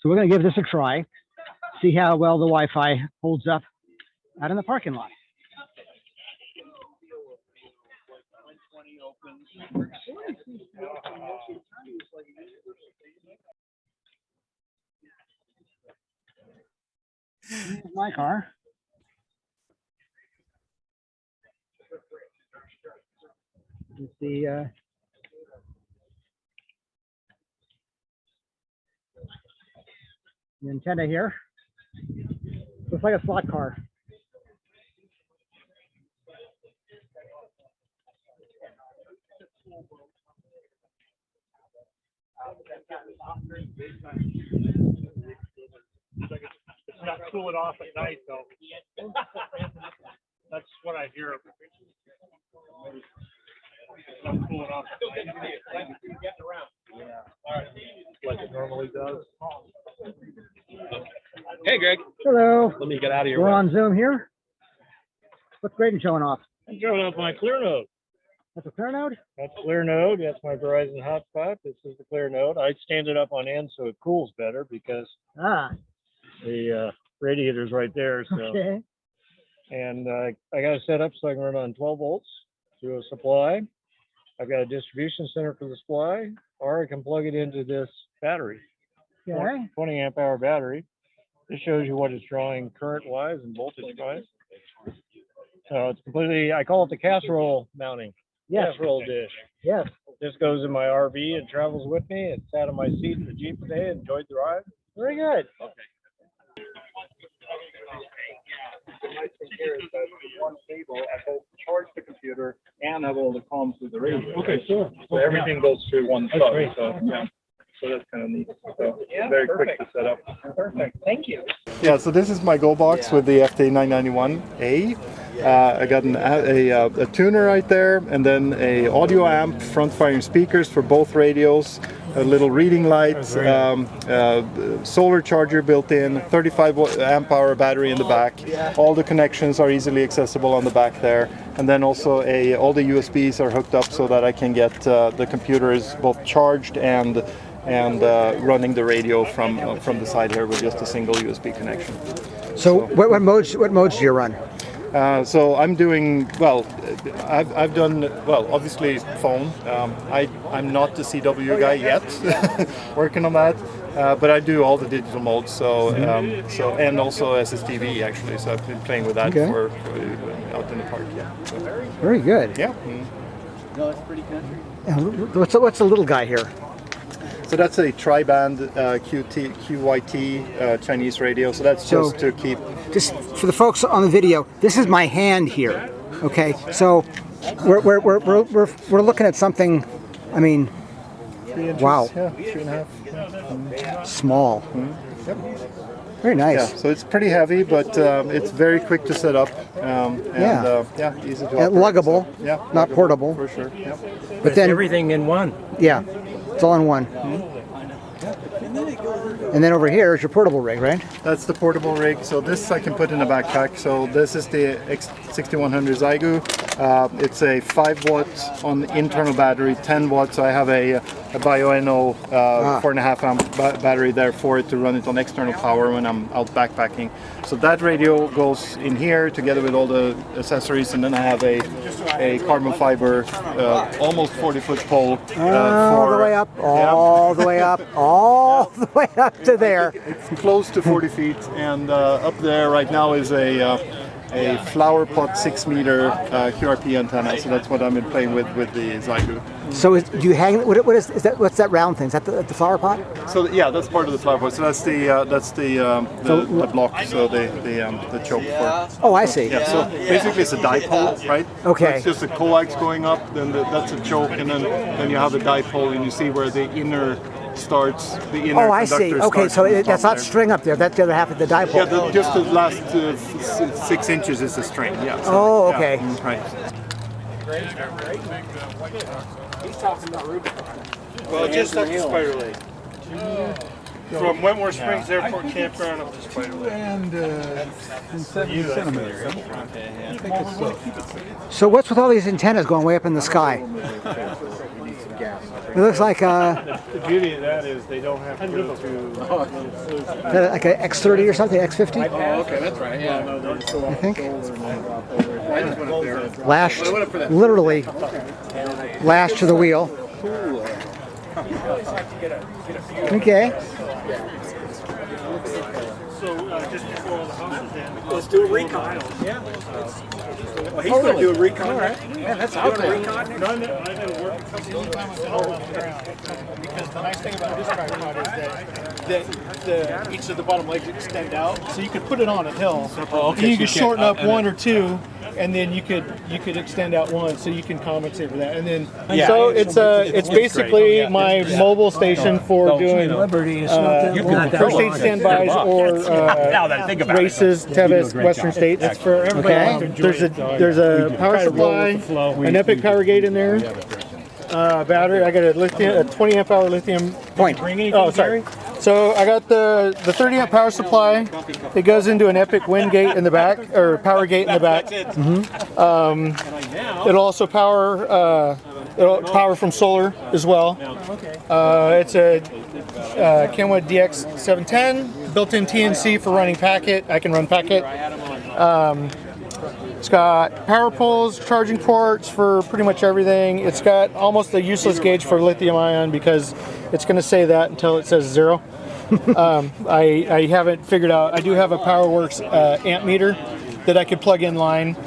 So we're going to give this a try, see how well the Wi-Fi holds up out in the parking lot. Here's my car. It's the antenna here. Looks like a slot car. It's not cooling off at night, though. That's what I hear. It's not cooling off at night. Like it normally does. Hey, Greg. Hello. Let me get out of your We're way. on Zoom here. What's Graydon showing off? I'm showing off my clear node. That's a clear node? That's clear node. That's my Verizon hotspot. This is the clear node. I stand it up on end so it cools better because the radiator's right there. So. Okay. And I got it set up so I can run on 12 volts through a supply. I've got a distribution center for the supply, or I can plug it into this battery. Okay. 20 amp hour battery. This shows you what it's drawing current wise and voltage wise. So it's completely, I call it the casserole mounting. Yes. Casserole dish. Yes. This goes in my RV and travels with me. It sat on my seat in the Jeep today and enjoyed the ride. Very good. The nice thing here is that with one cable, I both charge the computer and have all the comms with the radio. Okay, sure. So everything goes through one That's sub. great. So yeah, so that's kind of neat. So very quick to set up. Perfect. Thank you. Yeah, so this is my Go box with the FT991A. I got a tuner right there, and then a audio amp, front-firing speakers for both radios, a little reading light, solar charger built in, 35 amp hour battery in the back. All the connections are easily accessible on the back there, and then also all the USBs are hooked up so that I can get the computer is both charged and running the radio from the side here with just a single USB connection. So what modes do you run? So I'm doing well. I've done well. Obviously, phone. I'm not the CW guy yet, working on that. But I do all the digital modes. So and also SSTV actually. So I've been playing with that for out in the park. Yeah. So. Very good. Yeah. No, it's pretty country. What's the little guy here? So that's a tri-band QYT Chinese radio. So that's just to keep. Just for the folks on the video, this is my hand here. Okay, so we're looking at something. I mean, 3 inches, wow. Yeah, 3.5. Small. Mm-hmm. Yep. Very nice. Yeah, so it's pretty heavy, but it's very quick to set up. Easy to operate. Luggable. So, yeah, Not luggable, portable. for sure. Yeah. But then Everything in one. yeah, it's all in one. And then over here is your portable rig, right? That's the portable rig. So this I can put in a backpack. So this is the X6100 Zygu. It's a 5 watt on internal battery, 10 watts. So I have a Bioenno 4.5 amp battery there for it to run it on external power when I'm out backpacking. So that radio goes in here together with all the accessories, and then I have a carbon fiber almost 40-foot pole All the way up, all the way up, all the way up to there. It's close to 40 feet, and up there right now is a flower pot 6 meter QRP antenna. So that's what I've been playing with the Zygu. So do you hang? What is that? What's that round thing? Is that the flower pot? So yeah, that's part of the flower pot. So that's the block. So the choke for. Oh, I see. Yeah. So basically it's a dipole, right? Okay. So it's just the coax going up. Then that's a choke, and then you have the dipole, and you see where the inner starts. The inner Oh, I see. conductor Okay, starts so on the that's top not there. string up there. That's the other half of the dipole. Yeah, just the last 6 inches is the string. Yeah. So, Oh, yeah, okay. Right. He's talking about Ruby. Well, just up to Spider Lake. From Wentworth Springs Airport Campground up to Spider Lake. And 70 centimeters. So what's with all these antennas going way up in the sky? It looks like The beauty of that is they don't have to go to. like an X30 or something, X50. Oh, okay, that's right. Yeah. I think. I just went up there. Lashed, literally lashed to the wheel. Okay. Let's do a recon. Yeah. Well, he's going to do a recon. All right. Man, that's out there. Because the nice thing about this tripod is that each of the bottom legs extend out, so you could put it on a hill. And you could shorten up one or two, and then you could extend out one, so you can compensate for that. And then so it's basically my mobile station for doing first aid standbys or races, Tevis, Western States. It's for everybody. There's a power supply, an Epic power gate in there. Battery. I got a 20 amp hour lithium Point. Oh, sorry. So I got the 30 amp power supply. It goes into an Epic wind gate in the back, or power gate in the back. It'll also power from solar as well. It's a Kenwood DX710, built-in TNC for running packet. I can run packet. It's got power poles, charging ports for pretty much everything. It's got almost a useless gauge for lithium ion because it's going to say that until it says 0. I haven't figured out. I do have a PowerWorks amp meter that I could plug in line.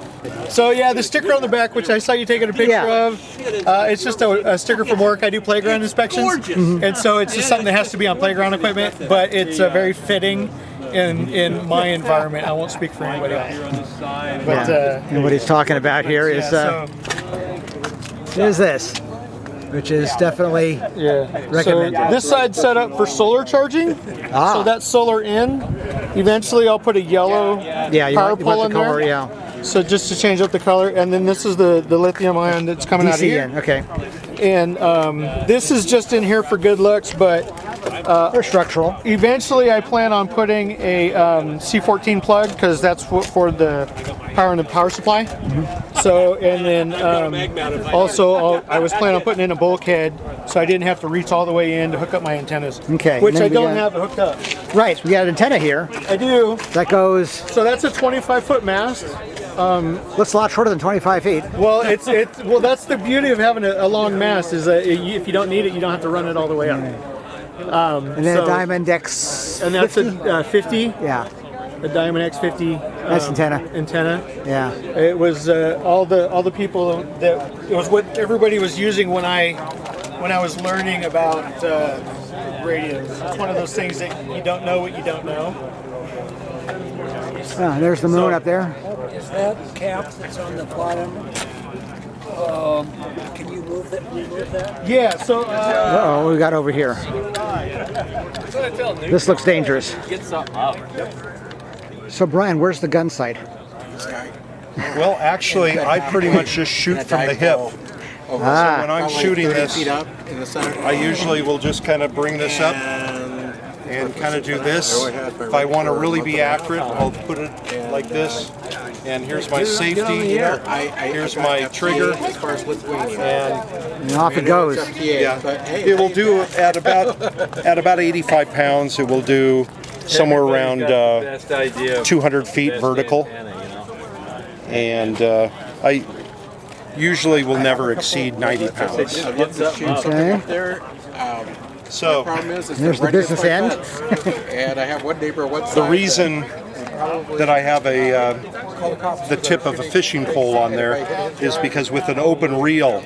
So yeah, the sticker on the back, which I saw you taking a picture of, it's just a sticker from work. I do playground inspections, and so it's just something that has to be on playground equipment, but it's very fitting in my environment. I won't speak for anybody else. But and what he's talking about here is this, which is definitely recommended. So this side's set up for solar charging. So that's solar in. Eventually, I'll put a yellow power pole in there. So just to change up the color, and then this is the lithium ion that's coming out of here. Okay. And this is just in here for good looks, but or structural. Eventually, I plan on putting a C14 plug because that's for the power in the power supply. So, and then also I was planning on putting in a bulkhead, so I didn't have to reach all the way in to hook up my antennas. Okay. Which I don't have hooked up. Right. We got an antenna here. I do. That goes. So that's a 25-foot mast. Looks a lot shorter than 25 feet. Well, well, that's the beauty of having a long mast is that if you don't need it, you don't have to run it all the way up. And then a Diamond X. And that's a 50. Yeah. A Diamond X50. Nice antenna. Yeah. It was all the people that it was what everybody was using when I was learning about radios. It's one of those things that you don't know what you don't know. There's the moon up there. Is that cap that's on the bottom? Can you remove that? Yeah, so... what we got over here? This looks dangerous. So Brian, where's the gun sight? Well, actually, I pretty much just shoot from the hip. So when I'm shooting this, I usually will just kind of bring this up and kind of do this. If I want to really be accurate, I'll put it like this. And here's my safety. Here's my trigger. And off it goes. Yeah, it will do at about 85 pounds. It will do somewhere around 200 feet vertical. And I usually will never exceed 90 pounds. Okay. So there's the business end. And I have one neighbor one side. the reason that I have the tip of a fishing pole on there is because with an open reel,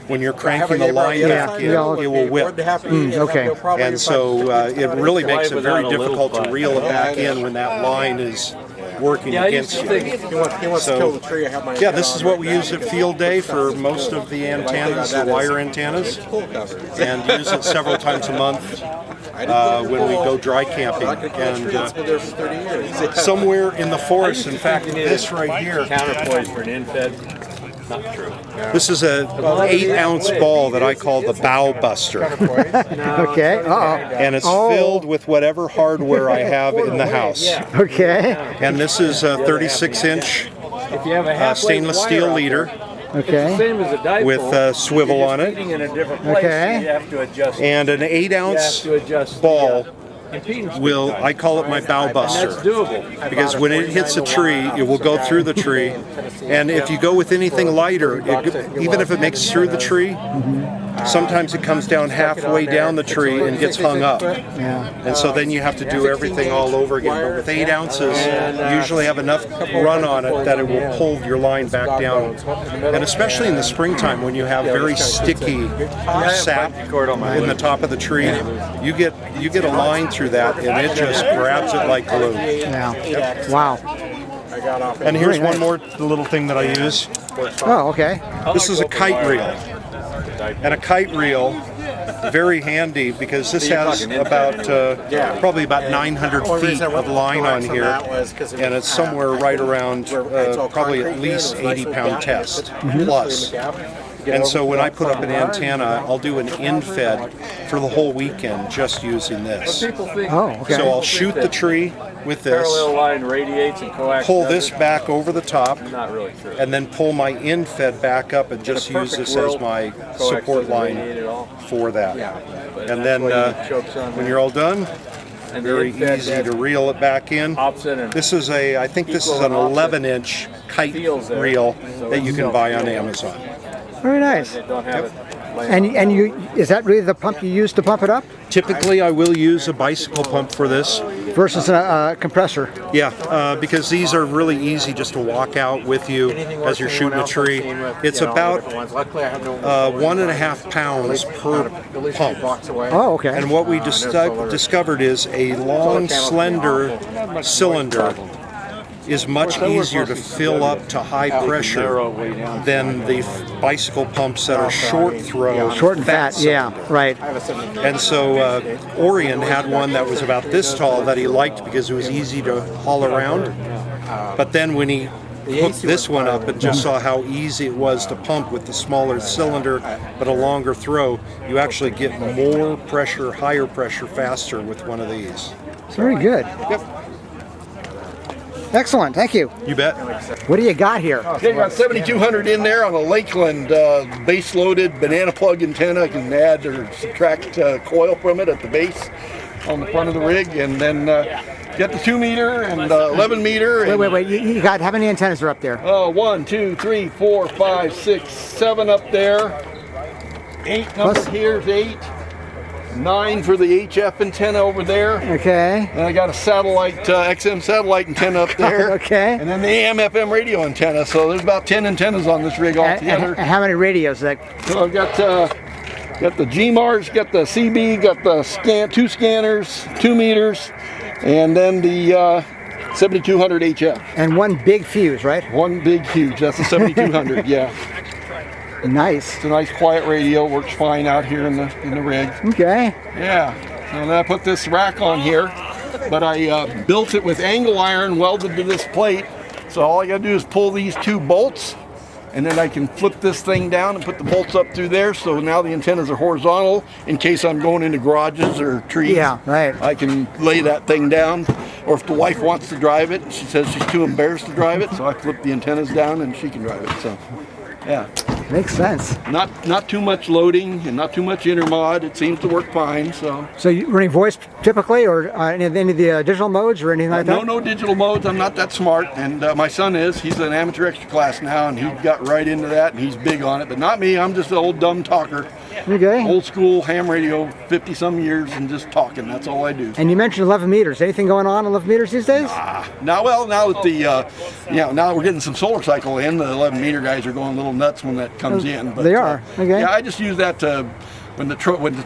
when you're cranking the line back in, it will whip. Okay. And so it really makes it very difficult to reel it back in when that line is working against you. So, yeah, this is what we use at field day for most of the antennas, the wire antennas, and use it several times a month when we go dry camping. And somewhere in the forest, in fact, this right here. Counterpoise for an infed. Not true. This is an 8-ounce ball that I call the bow buster. Okay. And it's filled with whatever hardware I have in the house. Okay. And this is a 36-inch stainless steel leader. Okay. Same as a dipole. with swivel on it, Feeding in a different place, Okay. so you have to adjust. and an 8-ounce ball will, I call it my bow buster. That's doable. Because when it hits a tree, it will go through the tree. And if you go with anything lighter, even if it makes it through the tree, sometimes it comes down halfway down the tree and gets hung up. And so then you have to do everything all over again. But with 8 ounces, you usually have enough run on it that it will pull your line back down. And especially in the springtime when you have very sticky sap in the top of the tree, you get a line through that and it just grabs it like glue. Yeah. Wow. And here's one more little thing that I use. Oh, okay. This is a kite reel. And a kite reel, very handy because this has about probably about 900 feet of line on here, and it's somewhere right around probably at least 80-pound test plus. And so when I put up an antenna, I'll do an in-fed for the whole weekend just using this. Oh, okay. So I'll shoot the tree with this, Parallel line radiates and coax. pull this back over the top, Not really true. and then pull my in-fed back up and just use this as my support line for that. And then when you're all done, very easy to reel it back in. This is I think this is an 11-inch kite reel that you can buy on Amazon. Very nice. And you, is that really the pump you use to pump it up? Typically, I will use a bicycle pump for this. Versus a compressor. Yeah, because these are really easy just to walk out with you as you're shooting a tree. It's about 1.5 pounds per pump. Oh, okay. And what we discovered is a long, slender cylinder is much easier to fill up to high pressure than the bicycle pumps that are short throw. Short and fat, yeah, right. And so Orion had one that was about this tall that he liked because it was easy to haul around. But then when he hooked this one up and just saw how easy it was to pump with the smaller cylinder but a longer throw, you actually get more pressure, higher pressure faster with one of these. Very good. Yep. Excellent, thank you. You bet. What do you got here? Okay, got 7200 in there on a Lakeland base-loaded banana plug antenna. I can add or subtract coil from it at the base on the front of the rig, and then get the 2 meter and 11 meter. Wait. You got, how many antennas are up there? 1, 2, 3, 4, 5, 6, 7 up there. 8 number here's 8. 9 for the HF antenna over there. Okay. And I got a satellite, XM satellite antenna up there. Okay. And then the AM/FM radio antenna. So there's about 10 antennas on this rig altogether. And how many radios? So I've got the GMARS, got the CB, got the 2 scanners, 2 meters, and then the 7200 HF. And one big fuse, right? One big huge. That's the 7200. Yeah. Nice. It's a nice quiet radio. Works fine out here in the rig. Okay. Yeah. And then I put this rack on here, but I built it with angle iron welded to this plate. So all I got to do is pull these 2 bolts, and then I can flip this thing down and put the bolts up through there. So now the antennas are horizontal in case I'm going into garages or trees. Yeah, right. I can lay that thing down. Or if the wife wants to drive it, she says she's too embarrassed to drive it, so I flip the antennas down and she can drive it. So, yeah. Makes sense. Not too much loading and not too much intermod. It seems to work fine. So you running voice typically, or any of the digital modes or anything like that? No digital modes. I'm not that smart, and my son is. He's an amateur extra class now, and he got right into that, and he's big on it. But not me. I'm just an old dumb talker. Okay. Old school ham radio, 50-some years, and just talking. That's all I do. And you mentioned 11 meters. Anything going on 11 meters these days? Now that the now we're getting some solar cycle in. The 11 meter guys are going a little nuts when that comes in. But, they are. Okay. Yeah, I just use that to. When the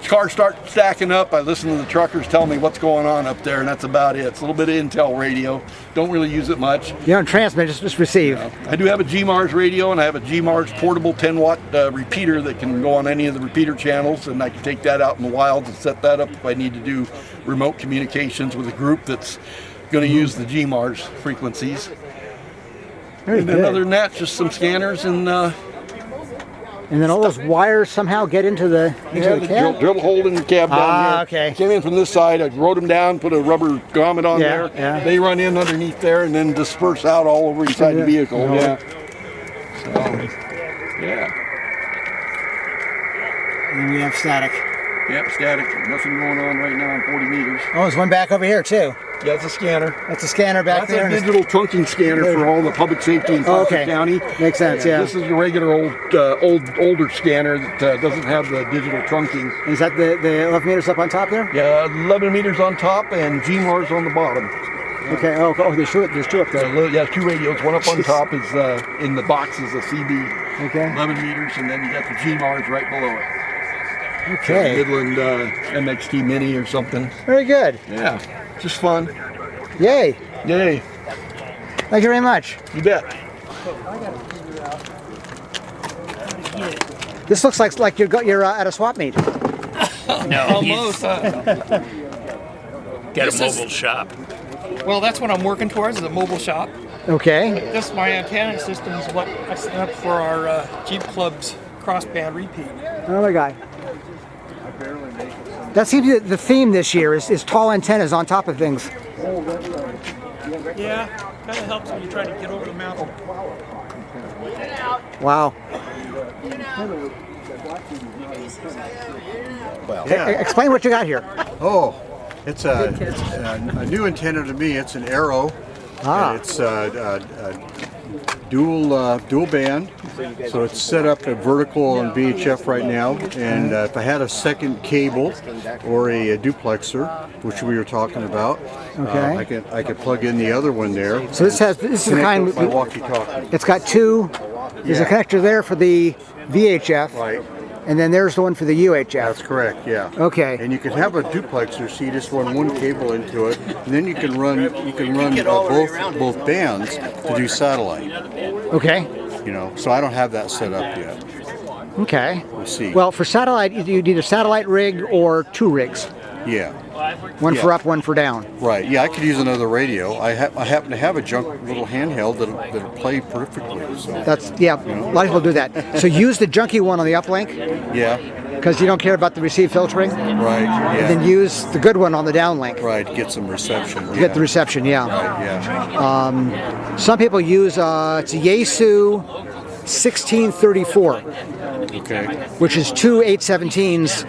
cars start stacking up, I listen to the truckers tell me what's going on up there, and that's about it. It's a little bit of Intel radio. Don't really use it much. You don't transmit, just receive. I do have a GMARS radio, and I have a GMARS portable 10-watt repeater that can go on any of the repeater channels, and I can take that out in the wild and set that up if I need to do remote communications with a group that's going to use the GMARS frequencies. And then other than that, just some scanners and then all those wires somehow get into the cab? Drill a hole in the cab down here. Okay. Came in from this side, I wrote them down, put a rubber grommet on there. Yeah. They run in underneath there and then disperse out all over inside the vehicle. Yeah. Yeah. And we have static. Yep, static. Nothing going on right now on 40 meters. Oh, there's one back over here too. Yeah, it's a scanner. That's a scanner back That's there. a digital trunking scanner for all the public safety in Foster County. Makes sense, yeah. This is the regular older scanner that doesn't have the digital trunking. Is that the 11 meters up on top there? Yeah, 11 meters on top and GMARS on the bottom. Okay. Oh, there's two up there. Yeah, 2 radios. One up on top is in the box is a CB. Okay. 11 meters, and then you got the GMARS right below it. Okay. Midland MXT Mini or something. Very good. Yeah, just fun. Yay. Yay. Thank you very much. You bet. This looks like you're at a swap meet. No, almost. Get a mobile shop. Well, that's what I'm working towards, is a mobile shop. Okay. This, my antenna system is what I set up for our Jeep Club's crossband repeat. Oh my God. That seems to be the theme this year is tall antennas on top of things. Yeah, kind of helps when you try to get over the mountain. Wow. Well, Explain what you got here. Oh, it's a new antenna to me. It's an Arrow. Ah. It's dual band, so it's set up at vertical on VHF right now. And if I had a second cable or a duplexer, which we were talking about, Okay. I could plug in the other one there. So this is the kind. With my walkie-talkie. It's got two. There's a connector there for the VHF. Right. And then there's the one for the UHF. That's correct, yeah. Okay. And you can have a duplexer, so you just run one cable into it, and then you can run both bands to do satellite. Okay. You know, so I don't have that set up yet. Okay. We'll see. Well, for satellite, you need a satellite rig or two rigs. Yeah. One for up, one for down. Right. Yeah, I could use another radio. I happen to have a junk little handheld that'll play perfectly. So. That's a lot of people do that. So use the junky one on the uplink. Yeah. Because you don't care about the receive filtering. Right. Yeah. And then use the good one on the downlink. Right. Get some reception. Get the reception. Yeah. Right. Yeah. Some people use it's a Yaesu 1634. Okay. Which is two 817s,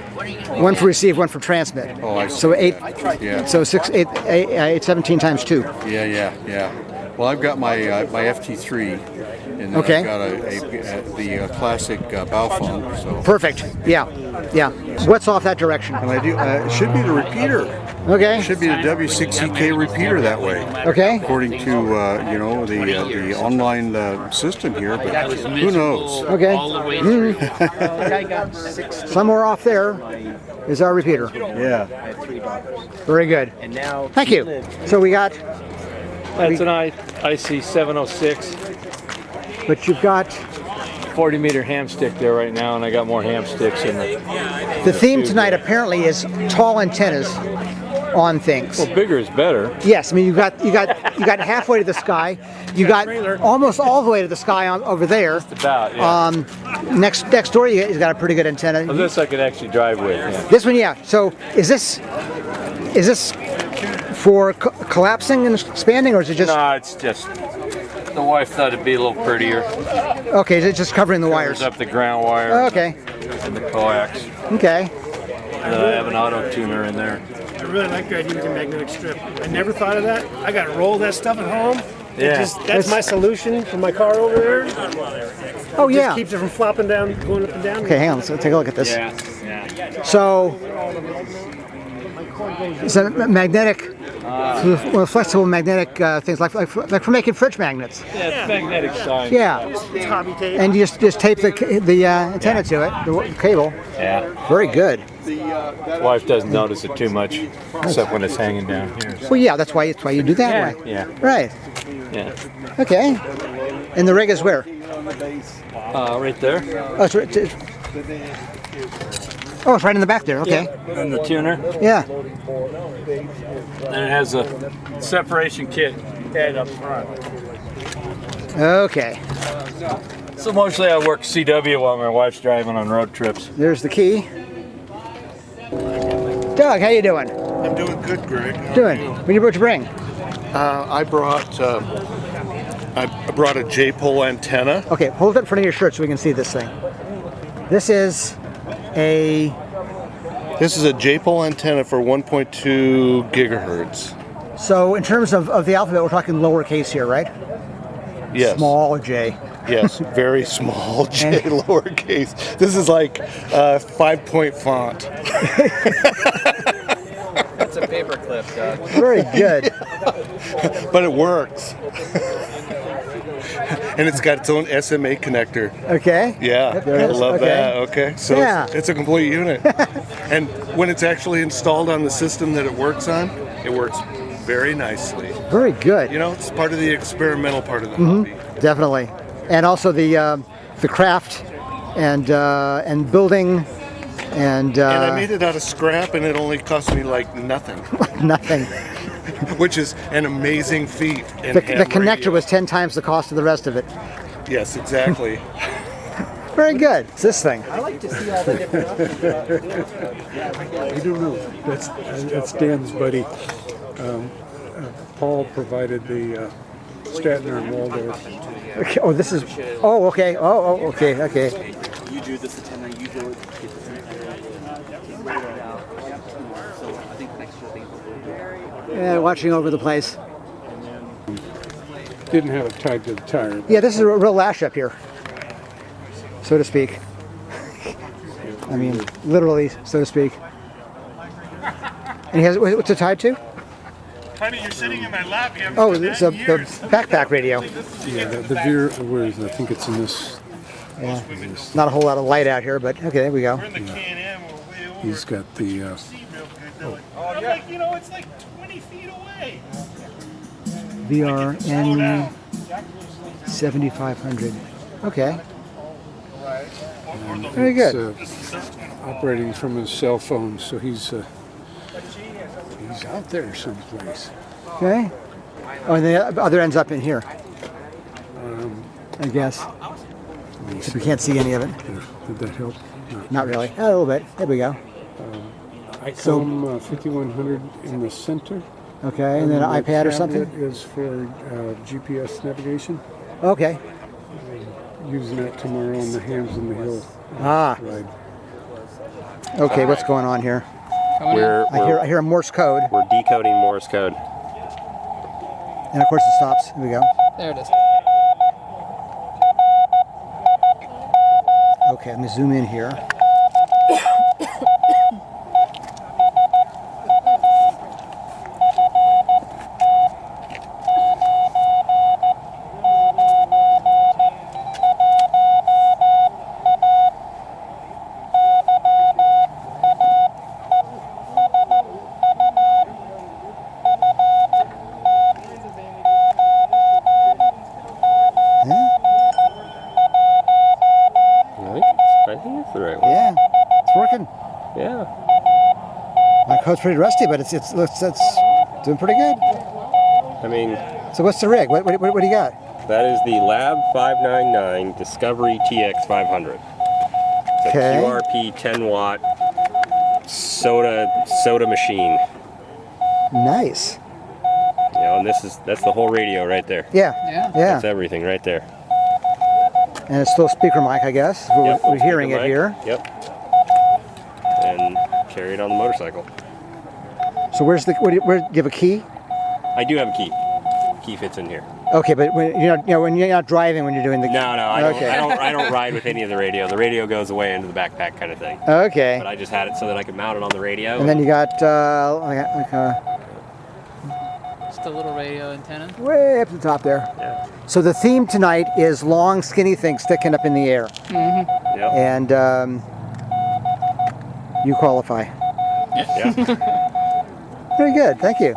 one for receive, one for transmit. Oh, I see. So Yeah. So 817 times two. Yeah. Well, I've got my FT3, and then Okay. I've got the classic Baofeng. So. Perfect. Yeah. What's off that direction? And I do. It should be the repeater. Okay. It should be the W6EK repeater that way. Okay. According to the online system here, but who knows? Okay. Somewhere off there is our repeater. Yeah. Very good. Thank you. So we got. That's an IC 706. But you've got 40 meter ham stick there right now, and I got more ham sticks in the. The theme tonight apparently is tall antennas on things. Well, bigger is better. Yes, I mean you got halfway to the sky. You got almost all the way to the sky over there. Just about. Yeah. Next door, you got a pretty good antenna. Well, this I could actually drive with. Yeah. This one, yeah. So is this for collapsing and expanding, or is it just? No, it's just. The wife thought it'd be a little prettier. Okay, is it just covering the wires? Covers up the ground wire. Okay. And the coax. Okay. And then I have an auto tuner in there. I really like the idea of the magnetic strip. I never thought of that. I got to roll that stuff at home. Yeah. That's my solution for my car over there. Oh yeah. Just keeps it from flopping down, going up and down. Okay, hang on. Let's take a look at this. Yeah. So it's a magnetic, flexible magnetic things like for making fridge magnets. Yeah, it's magnetic sign. Yeah. It's hobby tape. And you just tape the antenna to it, the cable. Yeah. Very good. Wife doesn't notice it too much, except when it's hanging down here. Well, yeah, that's why you do that way. Yeah. Right. Yeah. Okay. And the rig is where? Right there. Oh, it's right in the back there. Okay. Yeah. And the tuner. Yeah. And it has a separation kit head up front. Okay. So mostly I work CW while my wife's driving on road trips. There's the key. Doug, how you doing? I'm doing good, Greg. What'd you bring? I brought I brought a J-pole antenna. Okay, hold it in front of your shirt so we can see this thing. This is a J-pole antenna for 1.2 gigahertz. So in terms of the alphabet, we're talking lowercase here, right? Yes. Small j. Yes, very small j, lowercase. This is like 5-point font. That's a paperclip, Doug. Very good. But it works. And it's got its own SMA connector. Okay. Yeah, There it I is. love Okay. that. Okay, so Yeah. it's a complete unit. And when it's actually installed on the system that it works on, it works very nicely. Very good. You know, it's part of the experimental part of the hobby. Definitely. And also the craft and building and And I made it out of scrap, and it only cost me like nothing, nothing. which is an amazing feat. In The ham connector radio. was 10 times the cost of the rest of it. Yes, exactly. Very good. It's this thing. I like to see all the different I don't know. That's Dan's buddy. Paul provided the Statner and Waldorf. Okay. Oh, this is. Oh, okay. Oh, okay. Okay. You do this antenna, you do it. So I think next year things will be Yeah, watching over the place. Didn't have it tied to the tire. Yeah, this is a real lash up here, so to speak. I mean, literally, so to speak. And he has. What's it tied to? Honey, you're sitting in my lap. Oh, it's the backpack radio. Yeah, the Veer, where is it? I think it's in this. Yeah. Not a whole lot of light out here, but okay, there we go. He's got the. I'm like, you know, it's like 20 feet away. VRN 7500. Okay. Very good. Operating from his cell phone, so he's out there someplace. Okay. Oh, and the other end's up in here. I guess. So we can't see any of it. Did that help? Not really. A little bit. There we go. ICOM 5100 in the center. Okay, and then an the iPad or something? tablet is for GPS navigation. Okay. Using that tomorrow on the Hams in the Hill ride. Okay, what's going on here? I hear a Morse code. We're decoding Morse code. And of course it stops. Here we go. There it is. Okay, let me zoom in here. I think it's the right one. Yeah, it's working. Yeah. My code's pretty rusty, but it's doing pretty good. I mean. So what's the rig? What do you got? That is the Lab 599 Discovery TX 500. It's a Okay. QRP 10 watt soda machine. Nice. You know, and that's the whole radio right there. Yeah. That's everything right there. And it's still a speaker mic, I guess. Yep, We're hearing speaker it mic. here. Yep. And carry it on the motorcycle. So where do you have a key? I do have a key. Key fits in here. Okay, but when when you're not driving, when you're doing the No, I don't. Okay. I don't ride with any of the radio. The radio goes away into the backpack, kind of thing. Okay. But I just had it so that I could mount it on the radio. And then you got Just a little radio antenna. way up the top there. Yeah. So the theme tonight is long, skinny things sticking up in the air. Mm-hmm. Yep. And you qualify. Yeah. Very good. Thank you.